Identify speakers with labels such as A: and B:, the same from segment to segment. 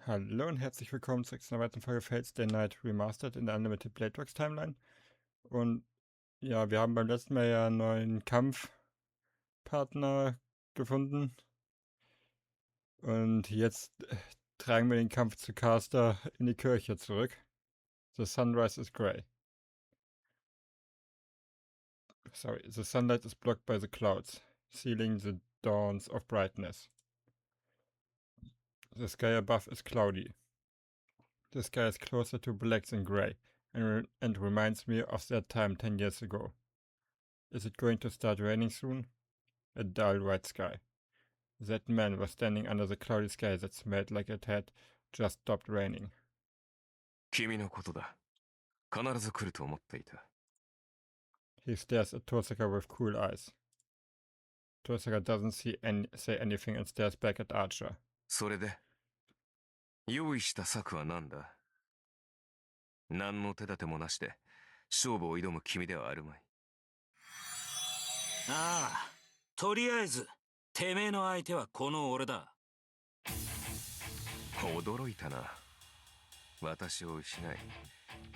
A: Hallo und herzlich willkommen zu einer weiteren Folge Fates Day Night Remastered in der Unlimited Bladeworks Timeline. Und ja, wir haben beim letzten Mal ja einen neuen Kampfpartner gefunden. Und jetzt tragen wir den Kampf zu Caster in die Kirche zurück. The sunrise is grey. Sorry, the sunlight is blocked by the clouds, sealing the dawns of brightness. The sky above is cloudy. The sky is closer to black than grey, and reminds me of that time 10 years ago. Is it going to start raining soon? A dull white sky. That man was standing under the cloudy sky that smelled like it had just stopped raining.
B: 君のことだ。必ず来ると思っていた。
A: He stares at Tosaka with cool eyes. Tosaka doesn't say anything and stares back at Archer.
B: それで、用意した策は何だ？何の手立てもなしで勝負を挑む君ではあるまい。
C: ああ、とりあえずてめえの相手はこの俺だ。
B: 驚いたな。私を失い、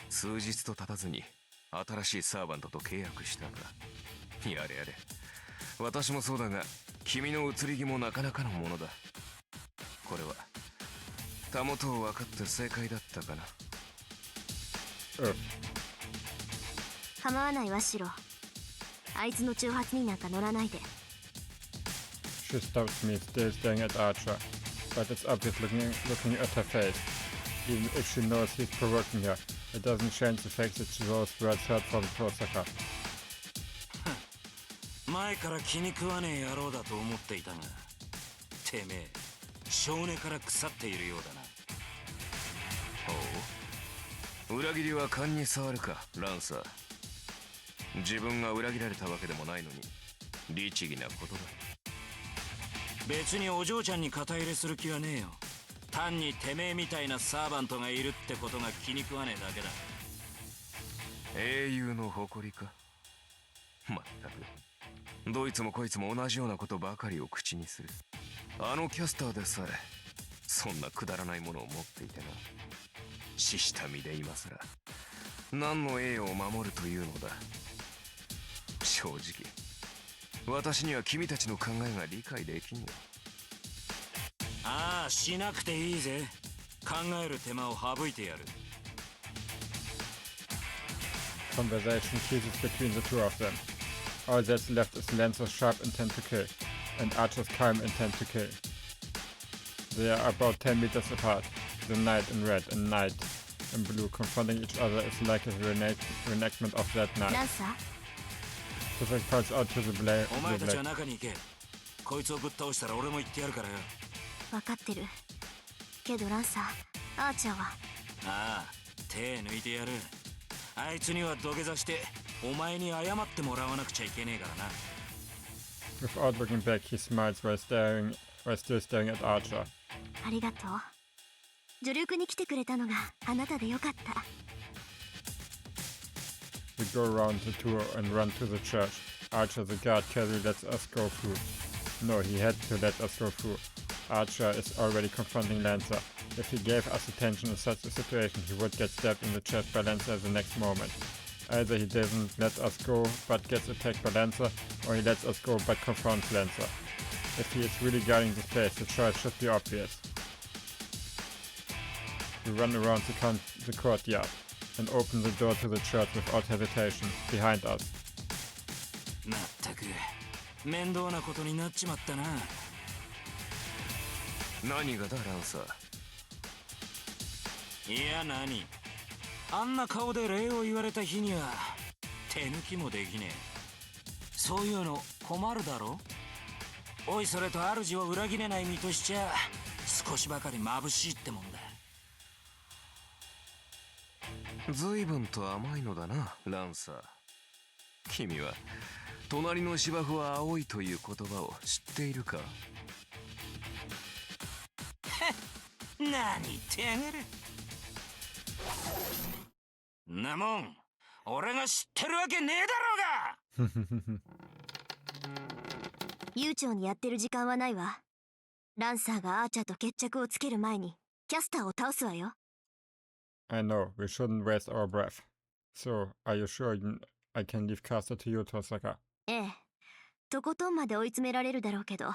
B: 数日と経たずに新しいサーバントと契約したんだ。やれやれ。私もそうだが、君の移り気もなかなかのものだ。これは、たもとを分かって正解だったかな。
D: 構わないわシロ。あいつの挑発になんか乗らないで。
A: She stops me, still staring at Archer, but it's obvious looking at her face. Even if she knows he's provoking her, it doesn't change the fact that those words hurt from Tosaka.
C: 前から気に食わねえ野郎だと思っていたが、てめえ少年から腐っているようだな。
B: ほう、裏切りは勘に触るか、ランサー。自分が裏切られたわけでもないのに律儀なことだ。
C: 別にお嬢ちゃんに肩入れする気はねえよ。単にてめえみたいなサーバントがいるってことが気に食わねえだけだ。
B: 英雄の誇りか。まったく、どいつもこいつも同じようなことばかりを口にする。あのキャスターでさえそんなくだらないものを持っていてな。死した身で今さら何の栄誉を守るというのだ。正直私には君たちの考えが理解できんよ。
C: ああ、しなくていいぜ。考える手間を省いてやる。
A: Conversation ceases between the two of them. All that's left is Lancer's sharp intent to kill, and Archer's calm intent to kill. They are about 10 meters apart, the knight in red and knight in blue confronting each other is like a reenactment of that night.
D: ランサー
A: Cedric calls out to the blade.
C: お前たちは中に行け。こいつをぶっ倒したら俺も行ってやるからよ。
D: 分かってるけどランサー、アーチャーは。
C: ああ、手抜いてやる。あいつには土下座してお前に謝ってもらわなくちゃいけねえからな。
A: Without looking back, he smiles while still staring at Archer.
D: ありがとう。女力に来てくれたのがあなたでよかった。
A: We go around the tour and run to the church. Archer, the guard, casually lets us go through. No, he had to let us go through. Archer is already confronting Lancer. If he gave us attention in such a situation, he would get stabbed in the chest by Lancer the next moment. Either he doesn't let us go but gets attacked by Lancer, or he lets us go but confronts Lancer. If he is really guarding this place, the choice should be obvious. We run around the courtyard and open the door to the church without hesitation, behind us.
C: まったく面倒なことになっちまったな。
B: 何がだ、ランサー。
C: いや何、あんな顔で礼を言われた日には手抜きもできねえ。そういうの困るだろ。おいそれと主を裏切れない身としちゃ少しばかり眩しいってもんだ。
B: 随分と甘いのだな、ランサー。君は隣の芝生は青いという言葉を知っているか。
C: 何言ってやがる。なもん俺が知ってるわけねえだろうが。
D: 悠長にやってる時間はないわ。ランサーがアーチャーと決着をつける前にキャスターを倒すわよ。
A: I know, we shouldn't waste our breath. So, are you sure I can leave Caster to you, Tosaka?
D: ええ。とことんまで追い詰められるだろうけど、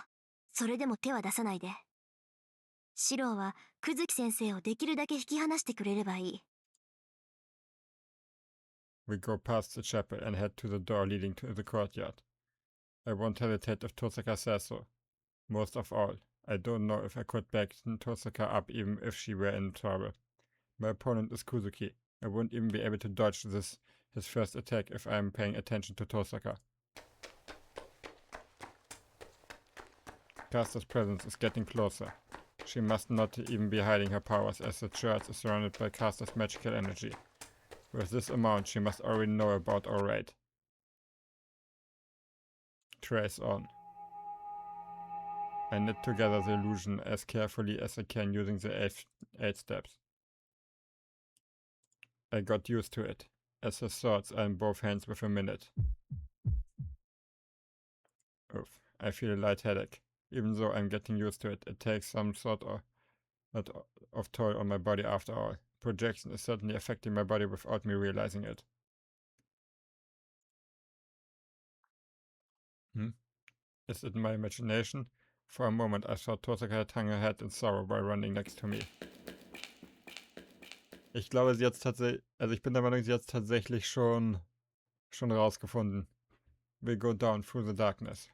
D: それでも手は出さないで。シローは、クズキ先生をできるだけ引き離してくれればいい。
A: We go past the chapel and head to the door leading to the courtyard. I won't hesitate if Tosaka says so. Most of all, I don't know if I could back Tosaka up even if she were in trouble. My opponent is Kuzuki. I won't even be able to dodge his first attack if I am paying attention to Tosaka. Caster's presence is getting closer. She must not even be hiding her powers as the church is surrounded by Caster's magical energy. With this amount, she must already know about our raid. Trace on. I knit together the illusion as carefully as I can using the 8 steps. I got used to it, as his thoughts are in both hands with a minute. Oof, I feel a light headache. Even though I'm getting used to it, it takes some sort of toll on my body after all. Projection is certainly affecting my body without me realizing it. Is it my imagination? For a moment I thought Tosaka had hung her head in sorrow while running next to me. Ich glaube, sie hat tatsächlich, also ich bin der Meinung, sie hat tatsächlich schon rausgefunden. We go down through the darkness.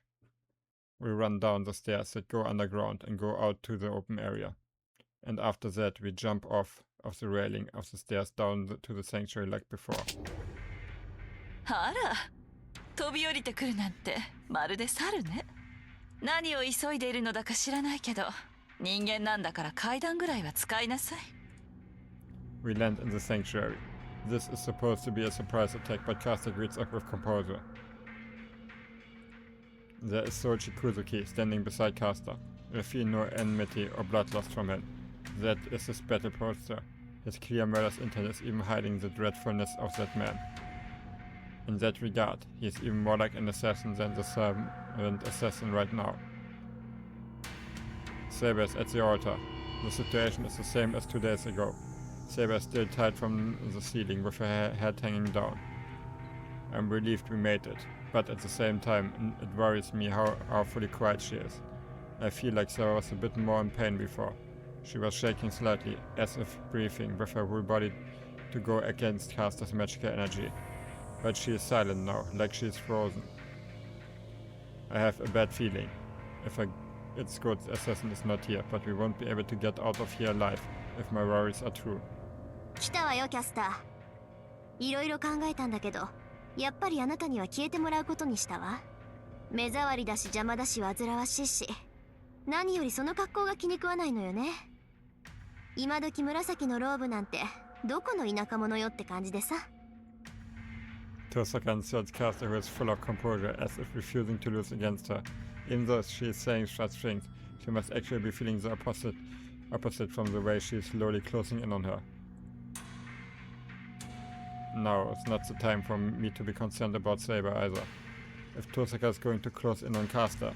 A: We run down the stairs that go underground and go out to the open area. And after that we jump off of the railing of the stairs down to the sanctuary like before.
E: あら、飛び降りてくるなんてまるで猿ね。何を急いでいるのだか知らないけど、人間なんだから階段ぐらいは使いなさい。
A: We land in the sanctuary. This is supposed to be a surprise attack, but Caster greets us with composure. There is Soichi Kuzuki standing beside Caster. I feel no enmity or bloodlust from him. That is his battle posture. His clear murderous intent is even hiding the dreadfulness of that man. In that regard, he is even more like an assassin than the servant assassin right now. Saber is at the altar. The situation is the same as 2 days ago. Saber is still tied from the ceiling with her head hanging down. I'm relieved we made it, but at the same time it worries me how awfully quiet she is. I feel like Saber was a bit more in pain before. She was shaking slightly, as if breathing with her whole body to go against Caster's magical energy. But she is silent now, like she is frozen. I have a bad feeling. It's good the assassin is not here, but we won't be able to get out of here alive if my worries are true.
D: 来たわよ、キャスター。いろいろ考えたんだけど、やっぱりあなたには消えてもらうことにしたわ。目障りだし邪魔だし煩わしいし、何よりその格好が気に食わないのよね。今時紫のローブなんてどこの田舎者よって感じでさ。
A: Tosaka inserts Caster, who is full of composure, as if refusing to lose against her. Even though she is saying such things, she must actually be feeling the opposite from the way she is slowly closing in on her. No, it's not the time for me to be concerned about Saber either. If Tosaka is going to close in on Caster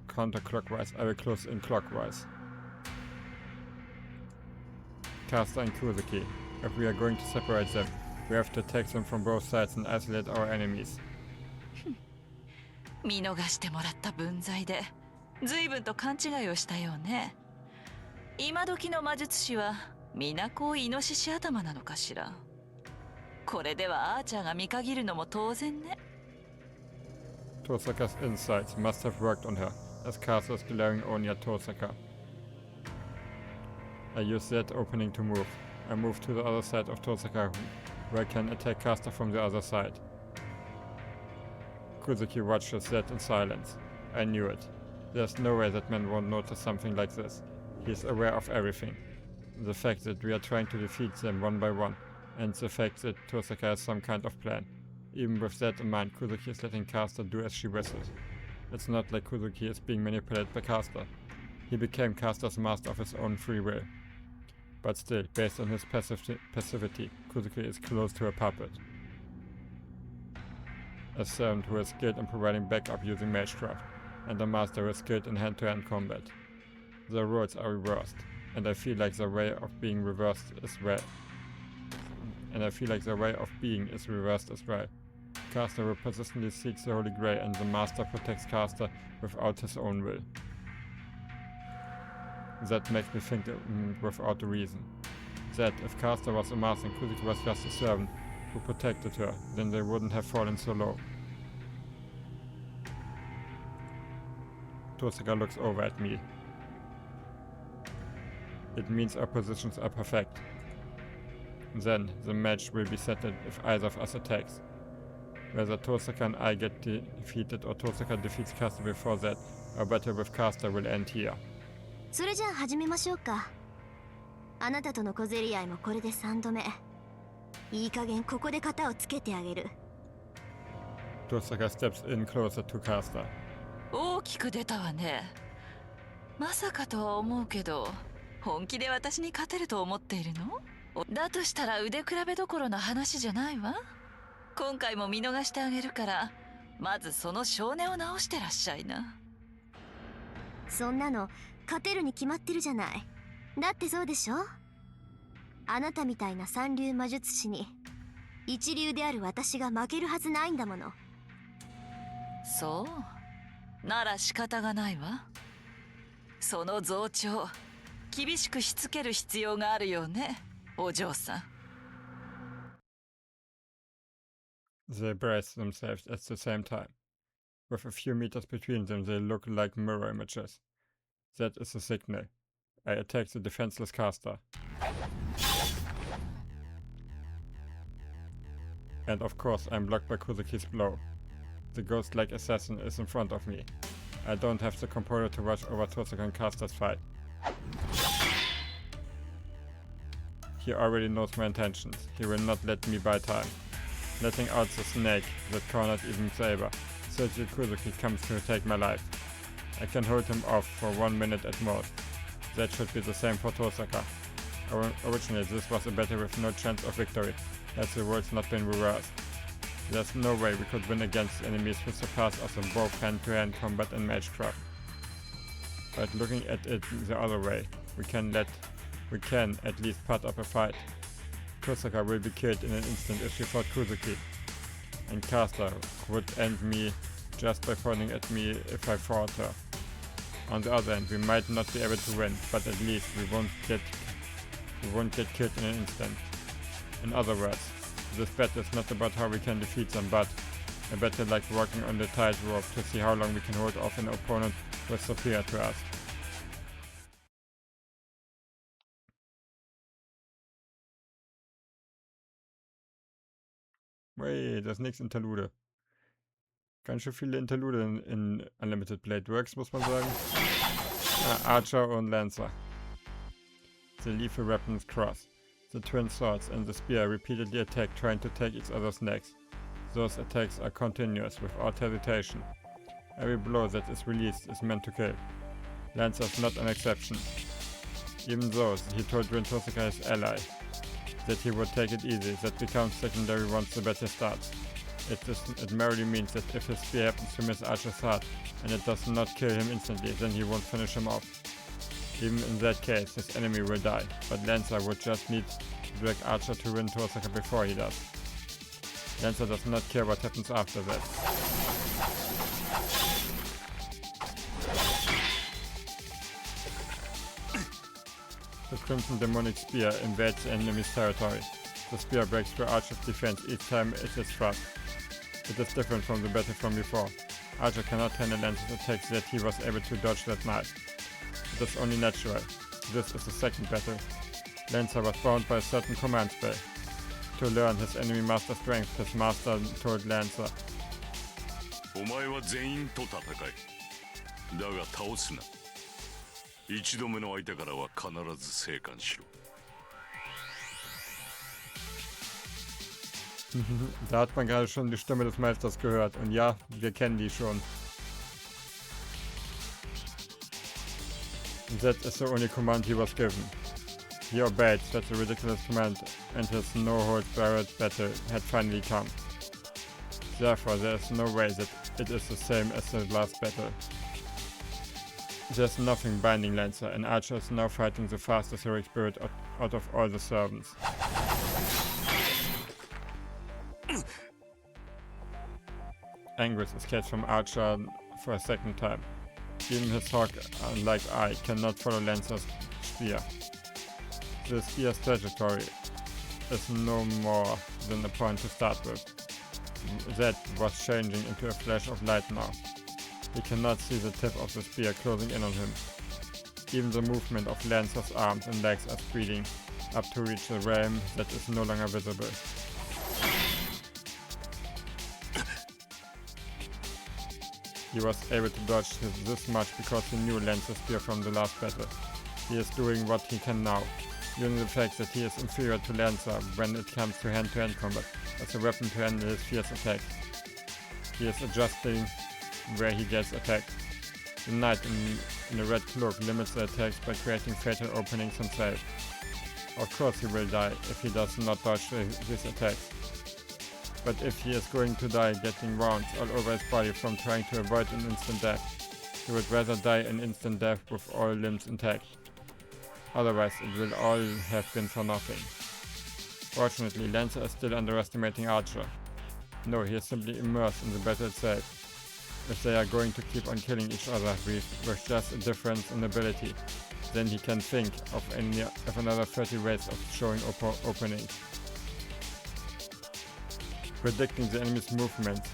A: counterclockwise, I will close in clockwise. Caster and Kuzuki. If we are going to separate them, we have to attack them from both sides and isolate our enemies.
E: 見逃してもらった分際で随分と勘違いをしたようね。今時の魔術師は皆こうイノシシ頭なのかしら。これではアーチャーが見限るのも当然ね。
A: Tosaka's insights must have worked on her, as Caster is glaring only at Tosaka. I use that opening to move. I move to the other side of Tosaka, where I can attack Caster from the other side. Kuzuki watches that in silence. I knew it. There's no way that man won't notice something like this. He is aware of everything. The fact that we are trying to defeat them one by one, and the fact that Tosaka has some kind of plan. Even with that in mind, Kuzuki is letting Caster do as she wishes. It's not like Kuzuki is being manipulated by Caster. He became Caster's master of his own free will. But still, based on his passivity, Kuzuki is close to a puppet. A servant who is skilled in providing backup using magecraft, and a master who is skilled in hand-to-hand combat. The roles are reversed. and I feel like the way of being reversed as well. Caster will persistently seek the Holy Grail, and the Master protects Caster without his own will. That makes me think without a reason. That if Caster was a Master and Kuzuki was just a servant who protected her, then they wouldn't have fallen so low. Tosaka looks over at me. It means our positions are perfect. Then the match will be settled if either of us attacks. Whether Tosaka and I get defeated or Tosaka defeats Caster before that, our battle with Caster will end here.
D: それじゃあ始めましょうか。あなたとの小競り合いもこれで3度目。いい加減ここで型をつけてあげる。
A: Tosaka steps in closer to Caster.
E: 大きく出たわね。まさかとは思うけど、本気で私に勝てると思っているの？だとしたら腕比べどころの話じゃないわ。今回も見逃してあげるから、まずその少年を直してらっしゃいな。
D: そんなの勝てるに決まってるじゃない。だってそうでしょ。あなたみたいな三流魔術師に一流である私が負けるはずないんだもの。
E: そうなら仕方がないわ。その増長厳しくしつける必要があるよね、お嬢さん。
A: They brace themselves at the same time. With a few meters between them, they look like mirror images. That is the signal. I attack the defenseless caster. And of course, I'm blocked by Kuzuki's blow. The ghost-like assassin is in front of me. I don't have the composure to watch over Tosaka and Caster's fight. He already knows my intentions. He will not let me buy time. Letting out the snake that cornered even Saber, Cedric Kuzuki comes to take my life. I can hold him off for 1 minute at most. That should be the same for Tosaka. Originally this was a battle with no chance of victory, as the roles not been reversed. There's no way we could win against enemies who surpass us in both hand-to-hand combat and magecraft. But looking at it the other way, we can at least put up a fight. Tosaka will be killed in an instant if she fought Kuzuki, and Caster would end me just by pointing at me if I fought her. On the other hand, we might not be able to win, but at least we won't get killed in an instant. In other words, this battle is not about how we can defeat them, but a battle like walking on the tightrope to see how long we can hold off an opponent who is superior to us. Wait, das nächste Interlude. Ganz schön viele Interlude in Unlimited Bladeworks, muss man sagen. Archer und Lancer. The lethal weapons cross. The twin swords and the spear repeatedly attack, trying to take each other's necks. Those attacks are continuous, without hesitation. Every blow that is released is meant to kill. Lancer is not an exception. Even though he told Rin Tosaka, his ally, that he would take it easy, that becomes secondary once the battle starts. It merely means that if his spear happens to miss Archer's heart, and it does not kill him instantly, then he won't finish him off. Even in that case, his enemy will die, but Lancer would just need to drag Archer to win Tosaka before he does. Lancer does not care what happens after that. The Crimson Demonic Spear invades the enemy's territory. The spear breaks through Archer's defense each time it is thrust. It is different from the battle from before. Archer cannot handle Lancer's attacks that he was able to dodge that night. It is only natural. This is the second battle. Lancer was bound by a certain command spell. To learn his enemy master's strength, his master told Lancer.
F: お前は全員と戦い。だが倒すな。一度目の相手からは必ず生還しろ。
A: Da hat man gerade schon die Stimme des Meisters gehört. Und ja, wir kennen die schon. That is the only command he was given. He obeyed such a ridiculous command, and his no-holds-barred battle had finally come. Therefore, there is no way that it is the same as the last battle. There's nothing binding Lancer, and Archer is now fighting the fastest heroic spirit out of all the servants. Anguish escapes from Archer for a second time. Even his hawk-like eye cannot follow Lancer's spear. The spear's trajectory is no more than a point to start with. That was changing into a flash of light now. He cannot see the tip of the spear closing in on him. Even the movement of Lancer's arms and legs are speeding up to reach the realm that is no longer visible. He was able to dodge this much because he knew Lancer's spear from the last battle. He is doing what he can now, using the fact that he is inferior to Lancer when it comes to hand-to-hand combat as a weapon to handle his fierce attacks. He is adjusting where he gets attacked. The knight in the red cloak limits the attacks by creating fatal openings himself. Of course he will die if he does not dodge his attacks. But if he is going to die getting wounds all over his body from trying to avoid an instant death, he would rather die an instant death with all limbs intact. Otherwise it will all have been for nothing. Fortunately, Lancer is still underestimating Archer. No, he is simply immersed in the battle itself. If they are going to keep on killing each other with just a difference in ability, then he can think of another 30 ways of showing openings. Predicting the enemy's movements,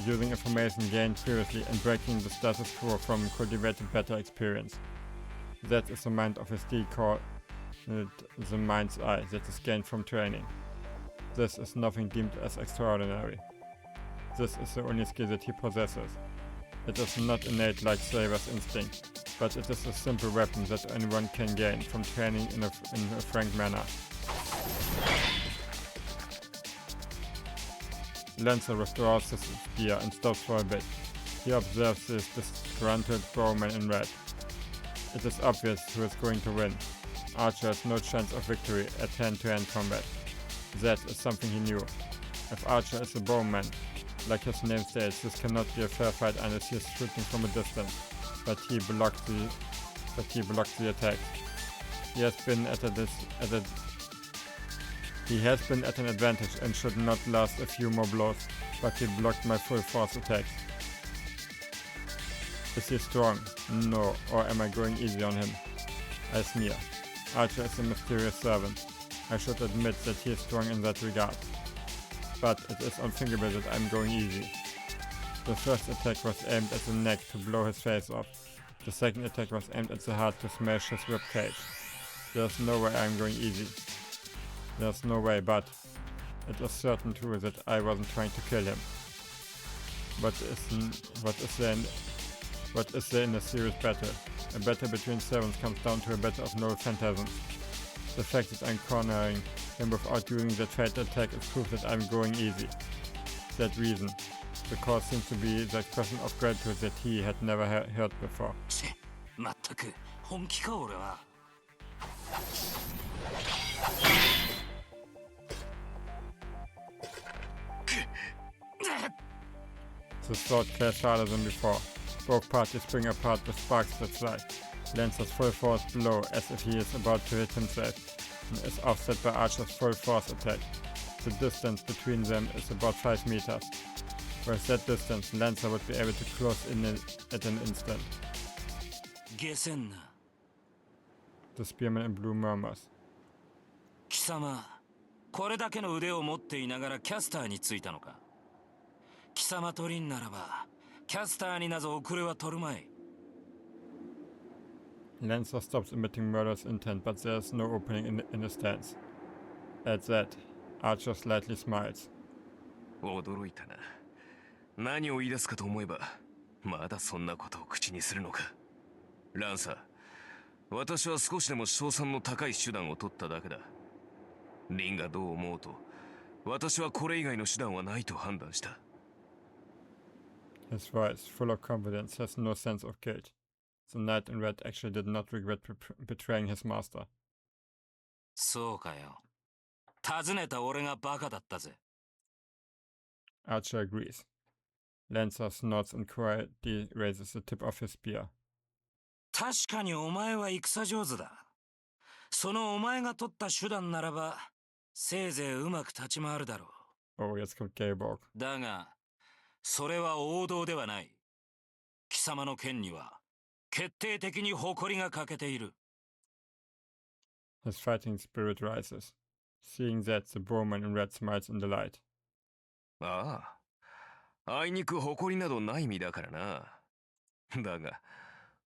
A: using information gained previously and breaking the status quo from cultivated battle experience. That is the mind of his steed called the mind's eye that is gained from training. This is nothing deemed as extraordinary. This is the only skill that he possesses. It is not innate like Saber's instinct, but it is a simple weapon that anyone can gain from training in a frank manner. Lancer withdraws his spear and stops for a bit. He observes his disgruntled bowman in red. It is obvious who is going to win. Archer has no chance of victory at hand-to-hand combat. That is something he knew. If Archer is a bowman, like his name states, this cannot be a fair fight unless he is shooting from a distance, but he blocked the attack. He has been at an advantage and should not last a few more blows, but he blocked my full force attacks. Is he strong? No. Or am I going easy on him? I sneer. Archer is a mysterious servant. I should admit that he is strong in that regard. But it is unthinkable that I'm going easy. The first attack was aimed at the neck to blow his face off. The second attack was aimed at the heart to smash his ribcage. There's no way I'm going easy. There's no way, but it is certain too that I wasn't trying to kill him. What is there in a serious battle? A battle between servants comes down to a battle of no phantasms. The fact that I'm cornering him without using that fatal attack is proof that I'm going easy. That reason. The cause seems to be the expression of gratitude that he had never heard before.
C: まったく本気か俺は。
A: The sword clash harder than before. Both parties spring apart with sparks that fly. Lancer's full force blow as if he is about to hit himself, and is offset by Archer's full force attack. The distance between them is about 5 meters. With that distance, Lancer would be able to close in at an instant. The spearman in blue murmurs.
C: 貴様、これだけの腕を持っていながらキャスターについたのか。貴様取りんならば、キャスターになぞ遅れは取るまい。
A: Lancer stops emitting murderous intent, but there is no opening in his stance. At that, Archer slightly smiles.
B: 驚いたな。何を言い出すかと思えば、まだそんなことを口にするのか。ランサー、私は少しでも勝算の高い手段を取っただけだ。リンがどう思うと、私はこれ以外の手段はないと判断した。
A: His voice, full of confidence, has no sense of guilt. The knight in red actually did not regret betraying his master.
C: そうかよ。尋ねた俺がバカだったぜ。
A: Archer agrees. Lancer snorts and quietly raises the tip of his spear.
C: 確かにお前は戦上手だ。そのお前が取った手段ならば、せいぜいうまく立ち回るだろう。
A: Oh, jetzt kommt Gayborg.
C: だが、それは王道ではない。貴様の剣には、決定的に誇りが欠けている。
A: His fighting spirit rises. Seeing that, the bowman in red smiles in delight.
B: ああ、あいにく誇りなどない身だからな。だが、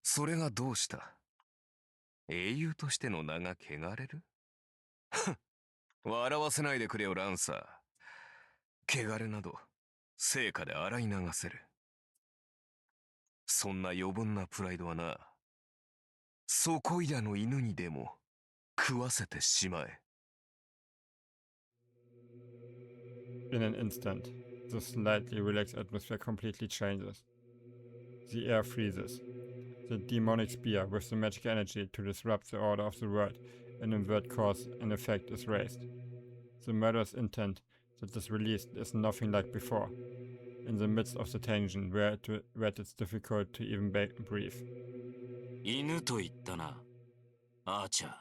B: それがどうした？英雄としての名が汚れる？笑わせないでくれよ、ランサー。汚れなど、成果で洗い流せる。そんな余分なプライドはな、そこいらの犬にでも食わせてしまえ。
A: In an instant, the slightly relaxed atmosphere completely changes. The air freezes. The demonic spear with the magic energy to disrupt the order of the world and invert cause and effect is raised. The murderous intent that is released is nothing like before, in the midst of the tension where it's difficult to even breathe.
C: 犬と言ったな、アーチャー。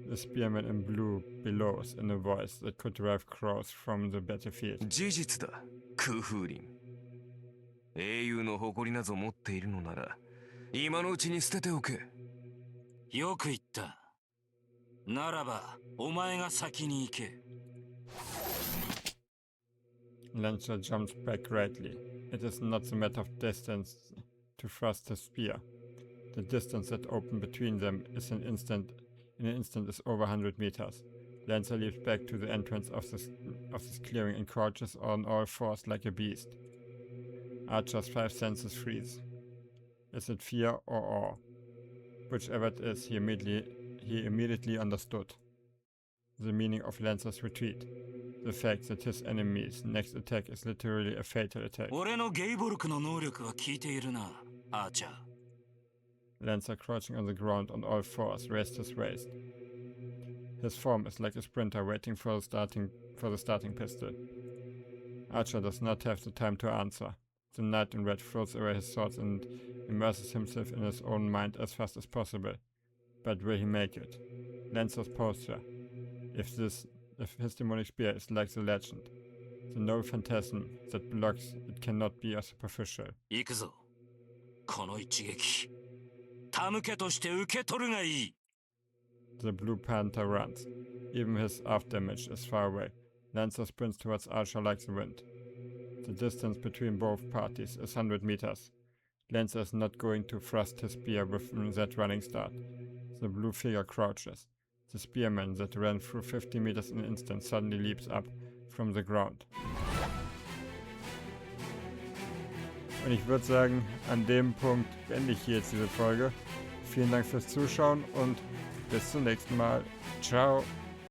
A: The spearman in blue bellows in a voice that could drive crows from the battlefield.
B: 事実だ、空風林。英雄の誇りなぞ持っているのなら、今のうちに捨てておけ。
C: よく言った。ならば、お前が先に行け。
A: Lancer jumps back greatly. It is not a matter of distance to thrust his spear. The distance that opened between them is in an instant is over 100 meters. Lancer leaps back to the entrance of this clearing and crouches on all fours like a beast. Archer's 5 senses freeze. Is it fear or awe? Whichever it is, he immediately understood the meaning of Lancer's retreat. The fact that his enemy's next attack is literally a fatal attack.
C: 俺のゲイボルクの能力は効いているな、アーチャー。
A: Lancer, crouching on the ground on all fours, raised his waist. His form is like a sprinter waiting for the starting pistol. Archer does not have the time to answer. The knight in red throws away his swords and immerses himself in his own mind as fast as possible. But will he make it? Lancer's posture. If his demonic spear is like the legend, the noble phantasm that blocks it cannot be as superficial.
C: 行くぞ。この一撃。手向けとして受け取るがいい。
A: The blue panther runs. Even his after damage is far away. Lancer sprints towards Archer like the wind. The distance between both parties is 100 meters. Lancer is not going to thrust his spear with that running start. The blue figure crouches. The spearman that ran through 50 meters in an instant suddenly leaps up from the ground. Und ich würde sagen, an dem Punkt beende ich hier jetzt diese Folge. Vielen Dank fürs Zuschauen und bis zum nächsten Mal. Ciao.